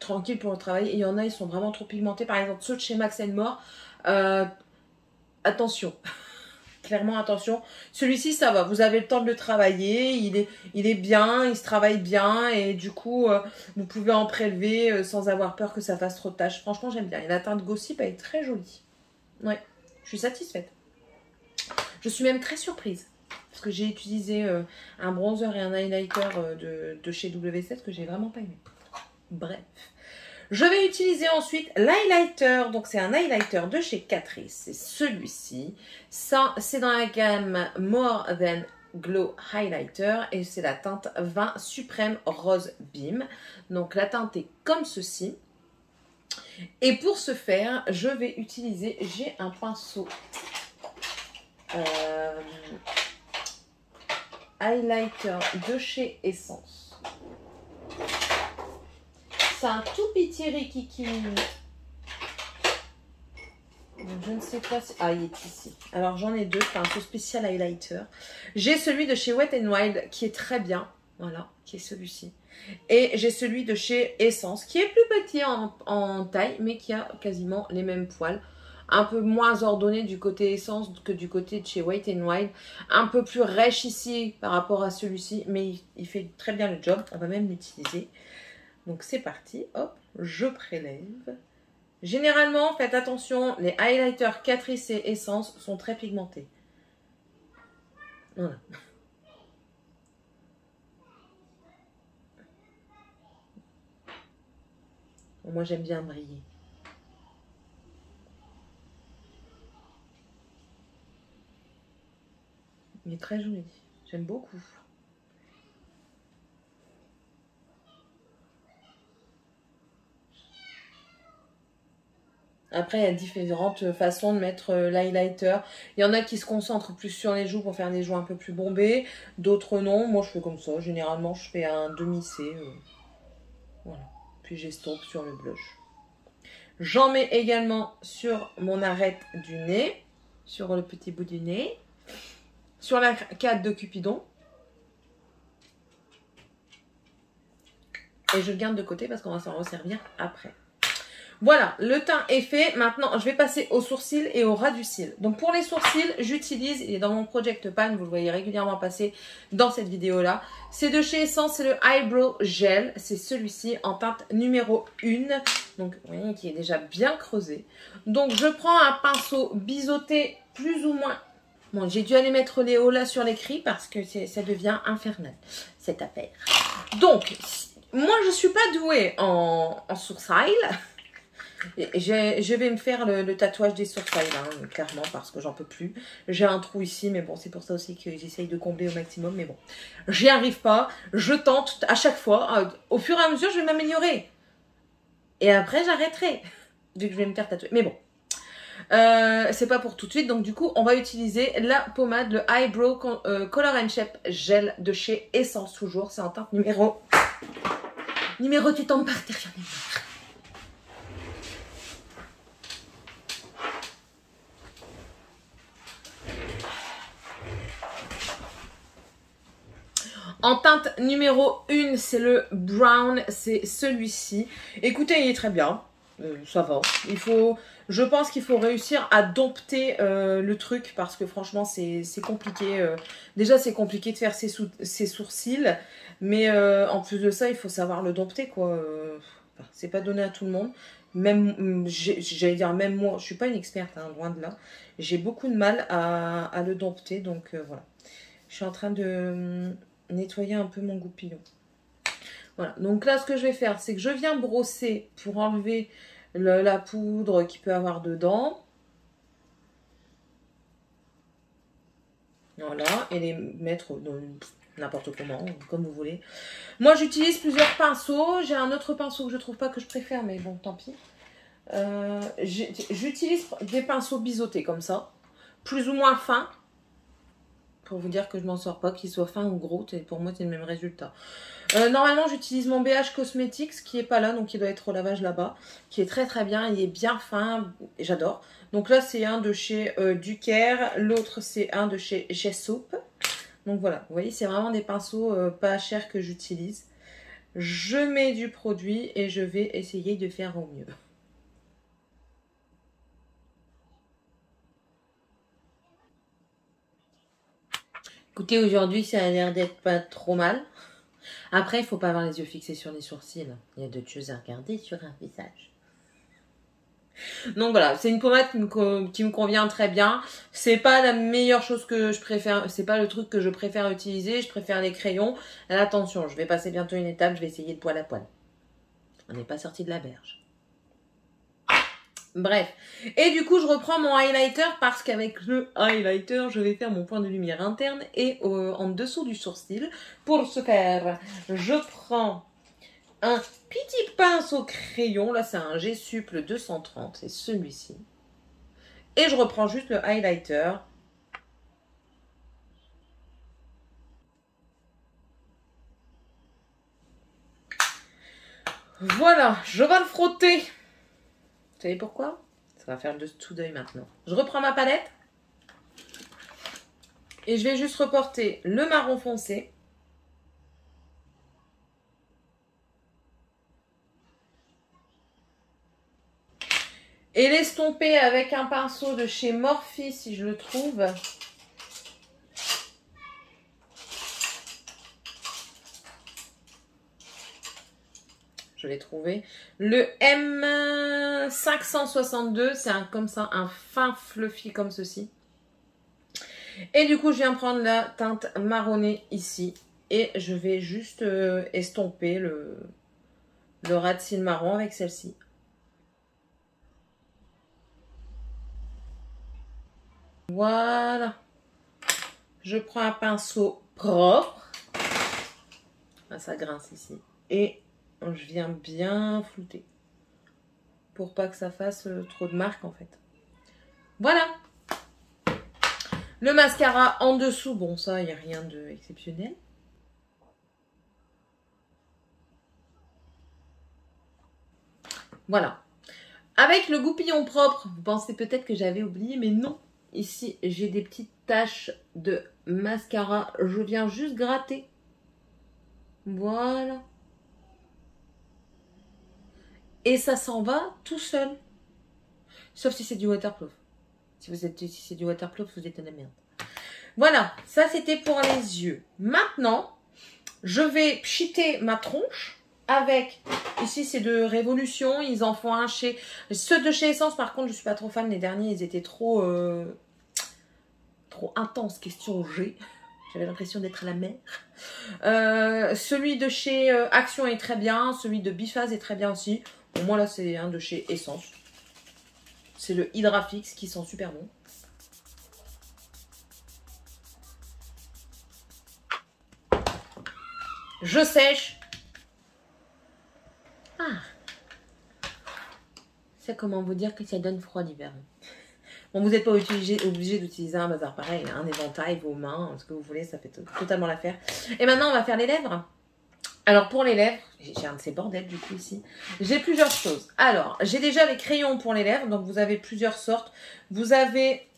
tranquille pour le travail. Il y en a, ils sont vraiment trop pigmentés. Par exemple, ceux de chez Max & More, attention. Clairement, attention. Celui-ci, ça va. Vous avez le temps de le travailler. Il est bien, il se travaille bien. Et du coup, vous pouvez en prélever sans avoir peur que ça fasse trop de tâches. Franchement, j'aime bien. Et la teinte Gossip, elle est très jolie. Ouais, je suis satisfaite. Je suis même très surprise. Parce que j'ai utilisé un bronzer et un highlighter de chez W7 que j'ai vraiment pas aimé. Bref. Je vais utiliser ensuite l'highlighter. Donc, c'est un highlighter de chez Catrice. C'est celui-ci. Ça, c'est dans la gamme More Than Glow Highlighter. Et c'est la teinte 20 Suprême Rose Beam. Donc, la teinte est comme ceci. Et pour ce faire, je vais utiliser... J'ai un pinceau... highlighter de chez Essence. C'est un tout petit rikiki. Je ne sais pas si... Ah, il est ici. Alors, j'en ai deux. C'est un peu spécial highlighter. J'ai celui de chez Wet n Wild qui est très bien. Voilà, qui est celui-ci. Et j'ai celui de chez Essence qui est plus petit en taille, mais qui a quasiment les mêmes poils. Un peu moins ordonné du côté Essence que du côté de chez Wet n Wild. Un peu plus rêche ici par rapport à celui-ci, mais il fait très bien le job. On va même l'utiliser. Donc c'est parti, hop, je prélève. Généralement, faites attention, les highlighters Catrice et Essence sont très pigmentés. Voilà. Moi j'aime bien briller. Il est très joli, j'aime beaucoup. Après, il y a différentes façons de mettre l'highlighter. Il y en a qui se concentrent plus sur les joues pour faire des joues un peu plus bombées. D'autres non. Moi, je fais comme ça. Généralement, je fais un demi-C. Voilà. Puis j'estompe sur le blush. J'en mets également sur mon arête du nez. Sur le petit bout du nez. Sur la l'arcade de Cupidon. Et je le garde de côté parce qu'on va s'en resservir après. Voilà, le teint est fait. Maintenant, je vais passer aux sourcils et au ras du cil. Donc, pour les sourcils, j'utilise, il est dans mon Project Pan, vous le voyez régulièrement passer dans cette vidéo-là. C'est de chez Essence, c'est le Eyebrow Gel. C'est celui-ci en teinte numéro 1. Donc, vous voyez qu'il est déjà bien creusé. Donc, je prends un pinceau biseauté plus ou moins... Bon, j'ai dû aller mettre les hauts là sur l'écrit parce que ça devient infernal, cette affaire. Donc, moi, je ne suis pas douée en sourcils. Je vais me faire le tatouage des sourcils, hein, clairement, parce que j'en peux plus. J'ai un trou ici, mais bon, c'est pour ça aussi que j'essaye de combler au maximum. Mais bon, j'y arrive pas. Je tente à chaque fois. Au fur et à mesure, je vais m'améliorer. Et après, j'arrêterai, vu que je vais me faire tatouer. Mais bon, c'est pas pour tout de suite. Donc du coup, on va utiliser la pommade, le Eyebrow Color and Shape Gel de chez Essence, toujours. C'est en teinte numéro... tu tombes par terre, j'en ai marre. En teinte numéro 1, c'est le brown, c'est celui-ci. Écoutez, il est très bien, ça va. Je pense qu'il faut réussir à dompter le truc parce que franchement, c'est compliqué. Déjà, c'est compliqué de faire ses sourcils, mais en plus de ça, il faut savoir le dompter, quoi. C'est pas donné à tout le monde. Même, j'allais dire, même moi, je suis pas une experte, hein, loin de là. J'ai beaucoup de mal à le dompter, donc voilà. Je suis en train de... nettoyer un peu mon goupillon. Voilà, donc là ce que je vais faire, c'est que je viens brosser pour enlever la poudre qu'il peut avoir dedans. Voilà, et les mettre n'importe comment, comme vous voulez. Moi j'utilise plusieurs pinceaux. J'ai un autre pinceau que je trouve pas que je préfère, mais bon, tant pis. J'utilise des pinceaux biseautés comme ça, plus ou moins fins. Pour vous dire que je m'en sors pas, qu'il soit fin ou gros, pour moi c'est le même résultat. Normalement j'utilise mon BH Cosmetics qui est pas là, donc il doit être au lavage là-bas, qui est très très bien, il est bien fin, j'adore. Donc là c'est un de chez Ducaire, l'autre c'est un de chez Gessoup. Donc voilà, vous voyez c'est vraiment des pinceaux pas chers que j'utilise. Je mets du produit et je vais essayer de faire au mieux. Écoutez, aujourd'hui, ça a l'air d'être pas trop mal. Après, il ne faut pas avoir les yeux fixés sur les sourcils. Il y a d'autres choses à regarder sur un visage. Donc voilà, c'est une pommade qui me convient très bien. C'est pas la meilleure chose que je préfère, c'est pas le truc que je préfère utiliser. Je préfère les crayons. Là, attention, je vais passer bientôt une étape, je vais essayer de poil à poil. On n'est pas sorti de la berge. Bref. Et du coup, je reprends mon highlighter parce qu'avec le highlighter, je vais faire mon point de lumière interne et en dessous du sourcil. Pour ce faire, je prends un petit pinceau crayon. Là, c'est un G-Supple 230. C'est celui-ci. Et je reprends juste le highlighter. Voilà, je vais le frotter. Vous savez pourquoi? Ça va faire de tout d'œil maintenant. Je reprends ma palette. Et je vais juste reporter le marron foncé. Et l'estomper avec un pinceau de chez Morphe si je le trouve. Je l'ai trouvé. Le M562, c'est comme ça, un fin fluffy comme ceci. Et du coup, je viens prendre la teinte marronnée ici. Et je vais juste estomper le ras de cils marron avec celle-ci. Voilà. Je prends un pinceau propre. Ah, ça grince ici. Et je viens bien flouter. Pour pas que ça fasse trop de marques en fait. Voilà. Le mascara en dessous. Bon, ça, il n'y a rien d'exceptionnel. Voilà. Avec le goupillon propre, vous pensez peut-être que j'avais oublié, mais non. Ici, j'ai des petites taches de mascara. Je viens juste gratter. Voilà. Et ça s'en va tout seul. Sauf si c'est du waterproof. Si c'est du waterproof, vous êtes de la merde. Voilà, ça c'était pour les yeux. Maintenant, je vais pchiter ma tronche avec... Ici, c'est de Révolution. Ils en font un chez... Ceux de chez Essence, par contre, je suis pas trop fan. Les derniers, ils étaient trop intenses, question G. J'avais l'impression d'être à la mer. Celui de chez Action est très bien. Celui de Biphase est très bien aussi. Bon, moi, là, c'est un de chez Essence. C'est le Hydrafix qui sent super bon. Je sèche. Ah. C'est comment vous dire que ça donne froid l'hiver. Bon, vous n'êtes pas obligé d'utiliser un bazar pareil, un éventail, vos mains, ce que vous voulez, ça fait totalement l'affaire. Et maintenant, on va faire les lèvres. Alors, pour les lèvres, j'ai un de ces bordels du coup ici. J'ai plusieurs choses. Alors, j'ai déjà les crayons pour les lèvres, donc vous avez plusieurs sortes. Vous avez...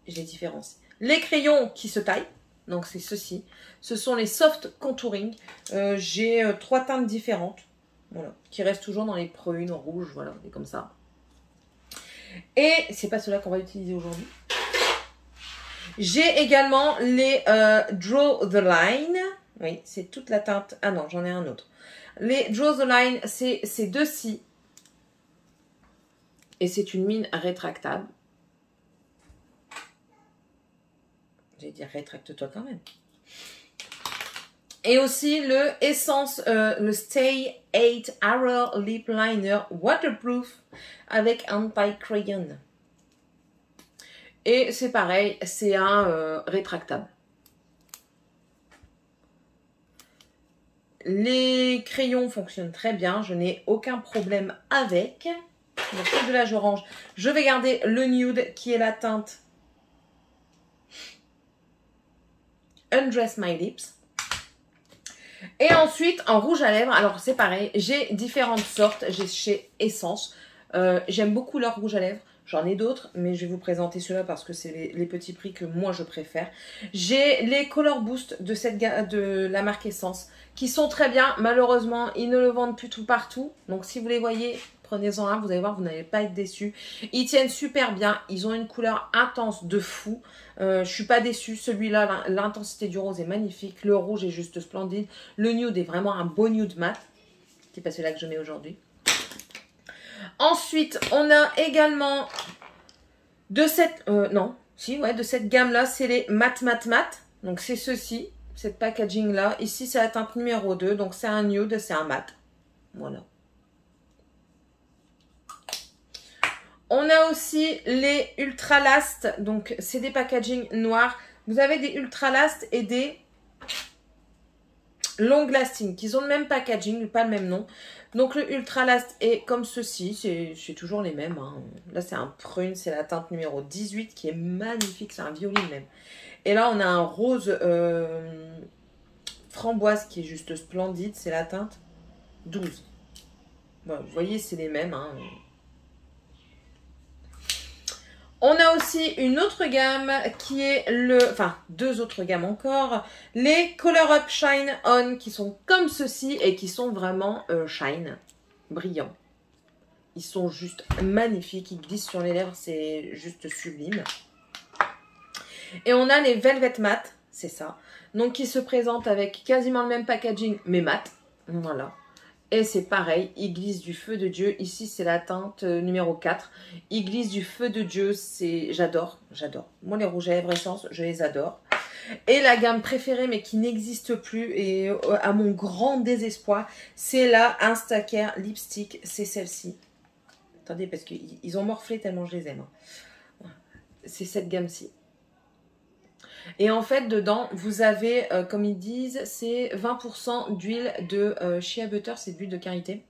Je les différencie. Les crayons qui se taillent, donc c'est ceux-ci. Ce sont les soft contouring. J'ai 3 teintes différentes, voilà, qui restent toujours dans les prunes, rouge, voilà, et comme ça. Et c'est pas ceux-là qu'on va utiliser aujourd'hui. J'ai également les Draw the Line. Oui, c'est toute la teinte. Ah non, j'en ai un autre. Les Draw the Line, c'est ces deux-ci. Et c'est une mine rétractable. J'allais dire rétracte-toi quand même. Et aussi le Essence, le Stay 8 Hour Lip Liner Waterproof avec Anti-Crayon. Et c'est pareil, c'est un rétractable. Les crayons fonctionnent très bien, je n'ai aucun problème avec. Donc celle de l'âge orange, je vais garder le nude qui est la teinte Undress My Lips. Et ensuite, en rouge à lèvres, alors c'est pareil, j'ai différentes sortes, j'ai chez Essence. J'aime beaucoup leur rouge à lèvres, j'en ai d'autres, mais je vais vous présenter ceux-là parce que c'est les petits prix que moi je préfère. J'ai les Color Boost de la marque Essence qui sont très bien. Malheureusement, ils ne le vendent plus tout partout. Donc si vous les voyez, prenez-en un, vous allez voir, vous n'allez pas être déçus. Ils tiennent super bien, ils ont une couleur intense de fou. Je suis pas déçue, celui-là, l'intensité du rose est magnifique. Le rouge est juste splendide. Le nude est vraiment un beau nude mat. C'est pas celui-là que je mets aujourd'hui. Ensuite, on a également de cette... de cette gamme-là, c'est les mat. Donc, c'est ceci, cette packaging-là. Ici, c'est la teinte numéro 2. Donc, c'est un nude, c'est un mat. Voilà. On a aussi les Ultra Last. Donc, c'est des packaging noirs. Vous avez des Ultra Last et des Long Lasting qui ont le même packaging, pas le même nom. Donc, le Ultra Last est comme ceci. C'est toujours les mêmes. Hein. Là, c'est un prune. C'est la teinte numéro 18 qui est magnifique. C'est un violet même. Et là, on a un rose framboise qui est juste splendide. C'est la teinte 12. Bon, vous voyez, c'est les mêmes. Hein. On a aussi une autre gamme qui est deux autres gammes encore. Les Color Up Shine On qui sont comme ceci et qui sont vraiment shine, brillants. Ils sont juste magnifiques, ils glissent sur les lèvres, c'est juste sublime. Et on a les Velvet Matte, c'est ça. Donc qui se présentent avec quasiment le même packaging mais mat. Voilà. Et c'est pareil, il glisse du feu de Dieu. Ici, c'est la teinte numéro 4. Il glisse du feu de Dieu. J'adore, j'adore. Moi, les rouges à lèvres Essence, je les adore. Et la gamme préférée, mais qui n'existe plus, et à mon grand désespoir, c'est la Instacare Lipstick. C'est celle-ci. Attendez, parce qu'ils ont morflé tellement je les aime. C'est cette gamme-ci. Et en fait, dedans, vous avez, comme ils disent, c'est 20% d'huile de shea butter, c'est de l'huile de karité.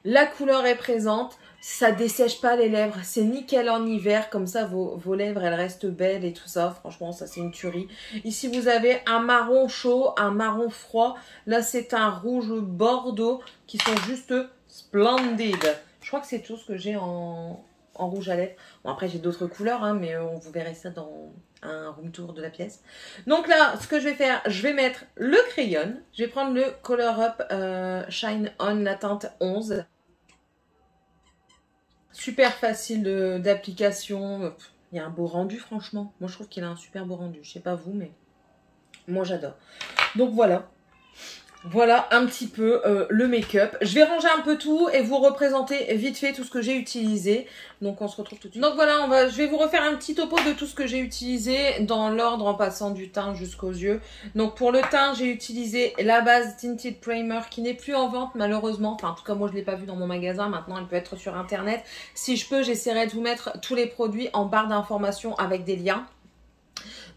La couleur est présente, ça dessèche pas les lèvres, c'est nickel en hiver, comme ça vos lèvres, elles restent belles et tout ça. Franchement, ça c'est une tuerie. Ici, vous avez un marron chaud, un marron froid. Là, c'est un rouge bordeaux qui sont juste splendides. Je crois que c'est tout ce que j'ai en rouge à lèvres. Bon, après, j'ai d'autres couleurs, hein, mais on vous verrez ça dans un room tour de la pièce. Donc là, ce que je vais faire, je vais mettre le crayon. Je vais prendre le Color Up Shine On, la teinte 11. Super facile d'application. Il y a un beau rendu, franchement. Moi, je trouve qu'il a un super beau rendu. Je sais pas vous, mais moi, j'adore. Donc voilà. Voilà un petit peu le make-up. Je vais ranger un peu tout et vous représenter vite fait tout ce que j'ai utilisé. Donc on se retrouve tout de suite. Donc voilà, je vais vous refaire un petit topo de tout ce que j'ai utilisé dans l'ordre en passant du teint jusqu'aux yeux. Donc pour le teint, j'ai utilisé la base Tinted Primer qui n'est plus en vente malheureusement. Enfin en tout cas moi je ne l'ai pas vue dans mon magasin. Maintenant elle peut être sur internet. Si je peux, j'essaierai de vous mettre tous les produits en barre d'informations avec des liens.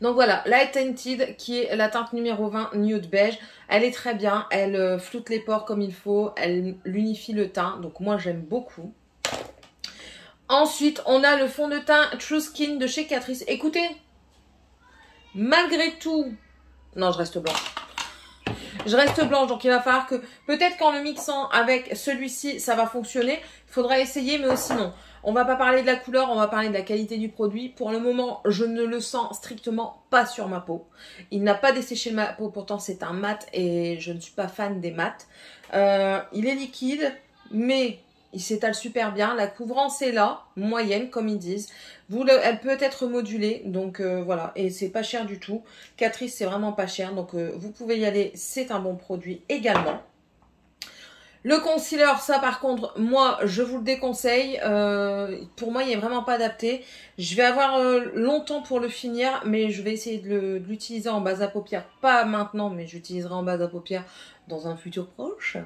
Donc voilà, Light Tinted qui est la teinte numéro 20 Nude Beige. Elle est très bien, elle floute les pores comme il faut, elle unifie le teint. Donc moi j'aime beaucoup. Ensuite, on a le fond de teint True Skin de chez Catrice. Écoutez, malgré tout... Non, je reste blanche. Je reste blanche, donc il va falloir que... Peut-être qu'en le mixant avec celui-ci, ça va fonctionner. Il faudra essayer, mais aussi non. On va pas parler de la couleur, on va parler de la qualité du produit. Pour le moment, je ne le sens strictement pas sur ma peau. Il n'a pas desséché ma peau, pourtant c'est un mat et je ne suis pas fan des mats. Il est liquide, mais il s'étale super bien. La couvrance est là, moyenne comme ils disent. Elle peut être modulée, donc voilà. Et c'est pas cher du tout. Catrice, c'est vraiment pas cher, donc vous pouvez y aller. C'est un bon produit également. Le concealer, ça par contre, moi, je vous le déconseille. Pour moi, il n'est vraiment pas adapté. Je vais avoir longtemps pour le finir, mais je vais essayer de l'utiliser en base à paupières. Pas maintenant, mais j'utiliserai en base à paupières dans un futur proche.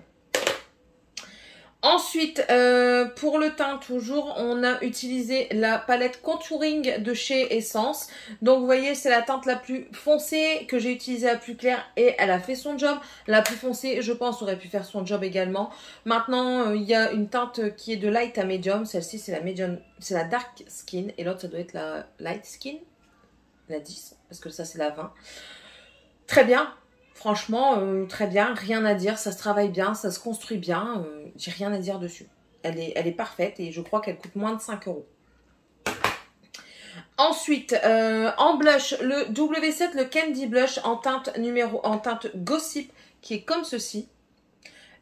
Ensuite, pour le teint toujours, on a utilisé la palette Contouring de chez Essence. Donc vous voyez, c'est la teinte la plus foncée que j'ai utilisée la plus claire et elle a fait son job. La plus foncée, je pense, aurait pu faire son job également. Maintenant, il y a une teinte qui est de light à medium. Celle-ci, c'est la medium, c'est la dark skin et l'autre, ça doit être la light skin, la 10, parce que ça, c'est la 20. Très bien. Franchement, très bien, rien à dire, ça se travaille bien, ça se construit bien, j'ai rien à dire dessus. Elle est parfaite et je crois qu'elle coûte moins de 5 €. Ensuite, en blush, le W7, le Candy Blush en teinte Gossip, qui est comme ceci.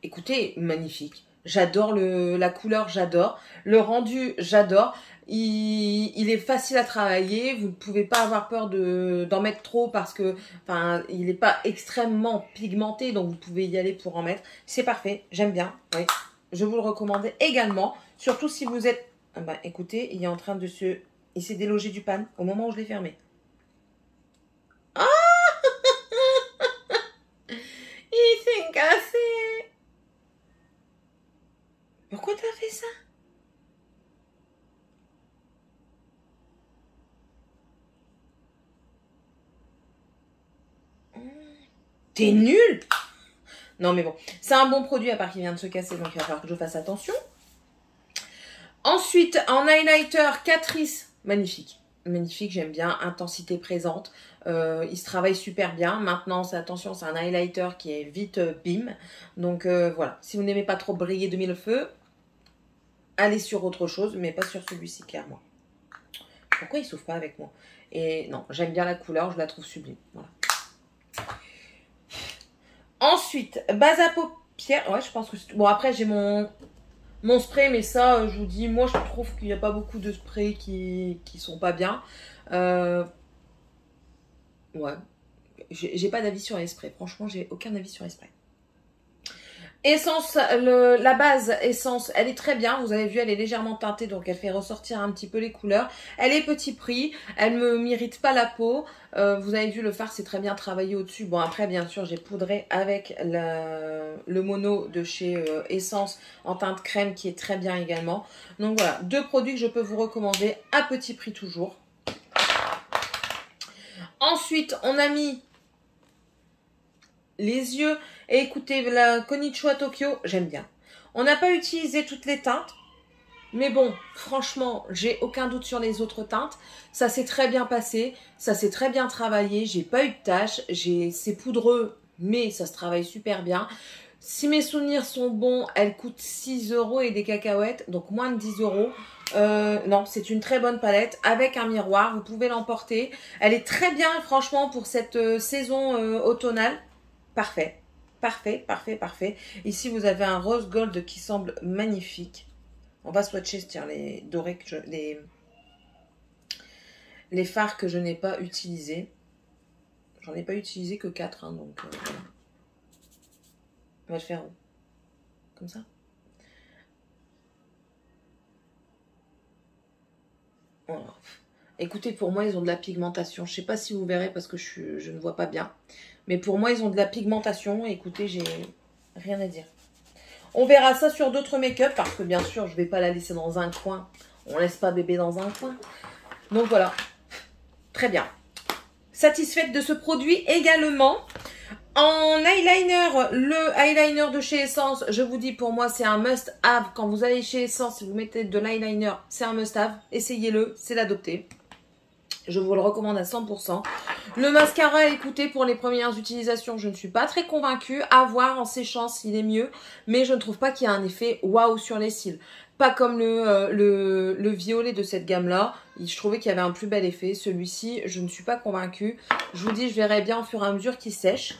Écoutez, magnifique. J'adore la couleur, j'adore. Le rendu, j'adore. Il est facile à travailler. Vous ne pouvez pas avoir peur d'en mettre trop parce que, enfin, il n'est pas extrêmement pigmenté. Donc, vous pouvez y aller pour en mettre. C'est parfait. J'aime bien. Oui. je vous le recommande également. Surtout si vous êtes... Ah bah, écoutez, il est en train de se... Il s'est délogé du pan au moment où je l'ai fermé. Ah il s'est cassé. Pourquoi t'as fait ça? T'es nul. Non mais bon, c'est un bon produit à part qu'il vient de se casser, donc il va falloir que je fasse attention. Ensuite, en highlighter, Catrice, magnifique. Magnifique, j'aime bien, intensité présente. Il se travaille super bien. Maintenant, attention, c'est un highlighter qui est vite bim. Donc voilà, si vous n'aimez pas trop briller de mille feux, allez sur autre chose, mais pas sur celui-ci, clairement. Pourquoi il s'ouvre pas avec moi? Et non, j'aime bien la couleur, je la trouve sublime. Voilà. Ensuite, base à paupières. Ouais, je pense que c'est... Bon, après, j'ai mon spray, mais ça, je vous dis, moi, je trouve qu'il n'y a pas beaucoup de sprays qui sont pas bien. Ouais. J'ai pas d'avis sur les sprays. Franchement, j'ai aucun avis sur les sprays. Essence, la base essence, elle est très bien. Vous avez vu, elle est légèrement teintée, donc elle fait ressortir un petit peu les couleurs. Elle est petit prix, elle me m'irrite pas la peau. Vous avez vu, le fard, c'est très bien travaillé au-dessus. Bon, après, bien sûr, j'ai poudré avec le mono de chez Essence en teinte crème, qui est très bien également. Donc voilà, deux produits que je peux vous recommander à petit prix toujours. Ensuite, on a mis les yeux. Et écoutez, la Konichiwa Tokyo, j'aime bien. On n'a pas utilisé toutes les teintes. Mais bon, franchement, j'ai aucun doute sur les autres teintes. Ça s'est très bien passé. Ça s'est très bien travaillé. J'ai pas eu de tâches. C'est poudreux, mais ça se travaille super bien. Si mes souvenirs sont bons, elle coûte 6 € et des cacahuètes. Donc moins de 10 €. Non, c'est une très bonne palette avec un miroir. Vous pouvez l'emporter. Elle est très bien, franchement, pour cette saison automnale. Parfait. Parfait, parfait, parfait. Ici, vous avez un rose gold qui semble magnifique. On va swatcher, tiens, les dorés que les fards que je n'ai pas utilisés. J'en ai pas utilisé que 4, hein, donc voilà. On va le faire comme ça. Voilà. Écoutez, pour moi, ils ont de la pigmentation. Je sais pas si vous verrez parce que je ne vois pas bien. Mais pour moi, ils ont de la pigmentation. Écoutez, j'ai rien à dire. On verra ça sur d'autres make-up parce que bien sûr, je ne vais pas la laisser dans un coin. On ne laisse pas bébé dans un coin. Donc voilà. Très bien. Satisfaite de ce produit également. En eyeliner, le eyeliner de chez Essence, je vous dis, pour moi, c'est un must-have. Quand vous allez chez Essence, si vous mettez de l'eyeliner, c'est un must-have. Essayez-le, c'est l'adopter. Je vous le recommande à 100%. Le mascara, écoutez, pour les premières utilisations, je ne suis pas très convaincue. À voir en séchant s'il est mieux. Mais je ne trouve pas qu'il y a un effet waouh sur les cils. Pas comme le violet de cette gamme-là. Je trouvais qu'il y avait un plus bel effet. Celui-ci, je ne suis pas convaincue. Je vous dis, je verrai bien au fur et à mesure qu'il sèche.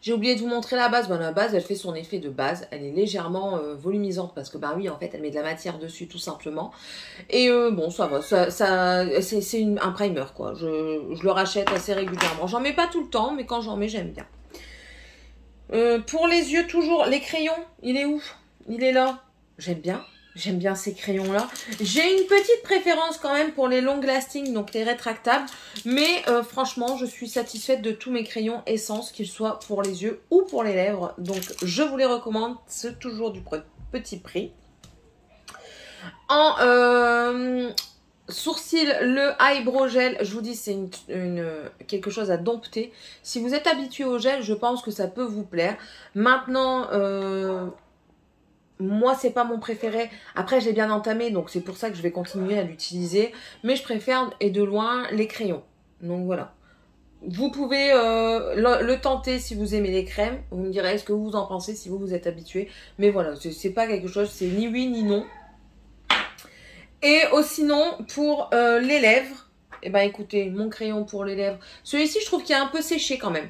J'ai oublié de vous montrer la base. Bon, la base, elle fait son effet de base. Elle est légèrement volumisante parce que, bah oui, en fait, elle met de la matière dessus tout simplement. Et bon, ça va. C'est un primer, quoi. Je le rachète assez régulièrement. J'en mets pas tout le temps, mais quand j'en mets, j'aime bien. Pour les yeux, toujours, les crayons, il est où? Il est là. J'aime bien. J'aime bien ces crayons-là. J'ai une petite préférence quand même pour les long lasting, donc les rétractables. Mais franchement, je suis satisfaite de tous mes crayons Essence, qu'ils soient pour les yeux ou pour les lèvres. Donc, je vous les recommande. C'est toujours du petit prix. En sourcil, le eyebrow gel, je vous dis, c'est quelque chose à dompter. Si vous êtes habitué au gel, je pense que ça peut vous plaire. Maintenant... moi, c'est pas mon préféré. Après, j'ai bien entamé, donc c'est pour ça que je vais continuer à l'utiliser. Mais je préfère, et de loin, les crayons. Donc voilà. Vous pouvez le tenter si vous aimez les crèmes. Vous me direz ce que vous en pensez si vous êtes habitué. Mais voilà, c'est pas quelque chose, c'est ni oui ni non. Et sinon, pour les lèvres, eh ben écoutez, mon crayon pour les lèvres. Celui-ci, je trouve qu'il est un peu séché quand même.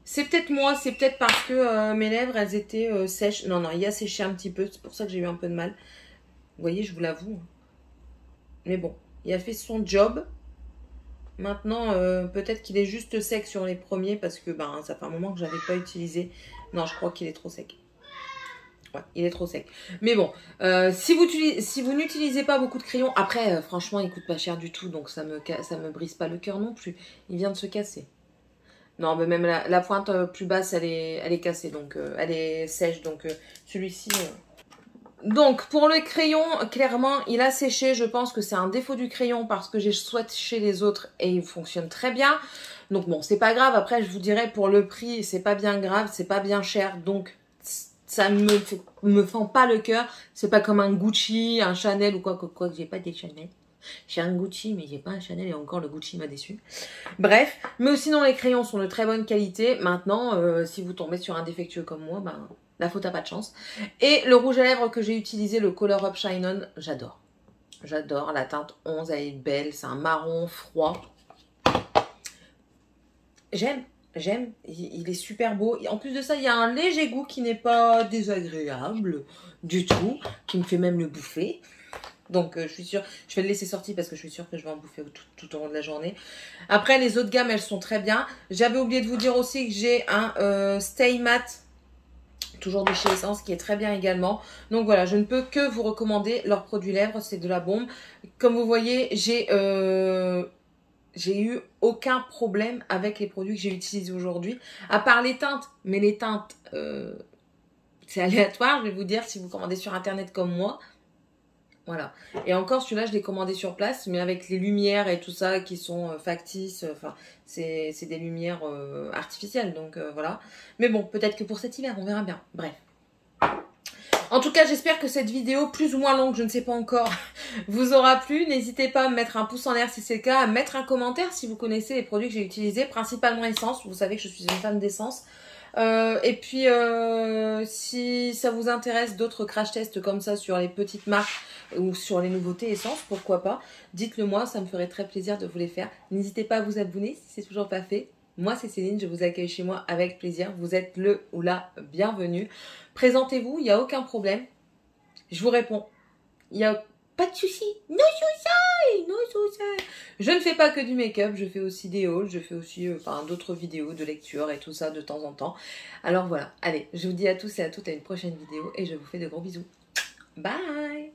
C'est peut-être moi, c'est peut-être parce que mes lèvres, elles étaient sèches. Non, non, il a séché un petit peu, c'est pour ça que j'ai eu un peu de mal. Vous voyez, je vous l'avoue. Mais bon, il a fait son job. Maintenant, peut-être qu'il est juste sec sur les premiers parce que ben, ça fait un moment que je n'avais pas utilisé. Non, je crois qu'il est trop sec. Ouais, il est trop sec. Mais bon, si vous n'utilisez pas beaucoup de crayons, après, franchement, il coûte pas cher du tout, donc ça me brise pas le cœur non plus. Il vient de se casser. Non, mais même la pointe plus basse, elle est cassée, donc elle est sèche, donc celui-ci... Donc, pour le crayon, clairement, il a séché. Je pense que c'est un défaut du crayon parce que j'ai séché les autres et il fonctionne très bien. Donc bon, c'est pas grave. Après, je vous dirais, pour le prix, c'est pas bien grave, c'est pas bien cher. Donc, ça me fend pas le cœur. C'est pas comme un Gucci, un Chanel ou quoi que j'ai pas des Chanel. J'ai un Gucci, mais j'ai pas un Chanel et encore le Gucci m'a déçu. Bref, mais sinon les crayons sont de très bonne qualité. Maintenant, si vous tombez sur un défectueux comme moi, ben la faute a pas de chance. Et le rouge à lèvres que j'ai utilisé, le Color Up Shine On, j'adore. J'adore, la teinte 11, elle est belle, c'est un marron froid. J'aime, il est super beau. Et en plus de ça, il y a un léger goût qui n'est pas désagréable du tout, qui me fait même le bouffer. Donc je suis sûre, je vais le laisser sortir parce que je suis sûre que je vais en bouffer tout au long de la journée. Après les autres gammes, elles sont très bien. J'avais oublié de vous dire aussi que j'ai un Stay Matte, toujours de chez Essence, qui est très bien également. Donc voilà, je ne peux que vous recommander leurs produits lèvres, c'est de la bombe. Comme vous voyez, j'ai eu aucun problème avec les produits que j'ai utilisés aujourd'hui. À part les teintes, mais les teintes, c'est aléatoire, je vais vous dire, si vous commandez sur internet comme moi. Voilà. Et encore, celui-là, je l'ai commandé sur place, mais avec les lumières et tout ça qui sont factices. Enfin, c'est des lumières artificielles, donc voilà. Mais bon, peut-être que pour cet hiver, on verra bien. Bref. En tout cas, j'espère que cette vidéo, plus ou moins longue, je ne sais pas encore, vous aura plu. N'hésitez pas à me mettre un pouce en l'air si c'est le cas, à mettre un commentaire si vous connaissez les produits que j'ai utilisés, principalement Essence. Vous savez que je suis une fan d'Essence. Et puis, si ça vous intéresse d'autres crash tests comme ça sur les petites marques ou sur les nouveautés Essence, pourquoi pas, dites-le moi, ça me ferait très plaisir de vous les faire. N'hésitez pas à vous abonner si c'est toujours pas fait. Moi, c'est Céline, je vous accueille chez moi avec plaisir. Vous êtes le ou la bienvenue. Présentez-vous, il n'y a aucun problème. Je vous réponds. Il n'y a pas de souci. No souci, no souci. Je ne fais pas que du make-up, je fais aussi des hauls, je fais aussi d'autres vidéos de lecture et tout ça de temps en temps. Alors voilà, allez, je vous dis à tous et à toutes à une prochaine vidéo et je vous fais de gros bisous. Bye!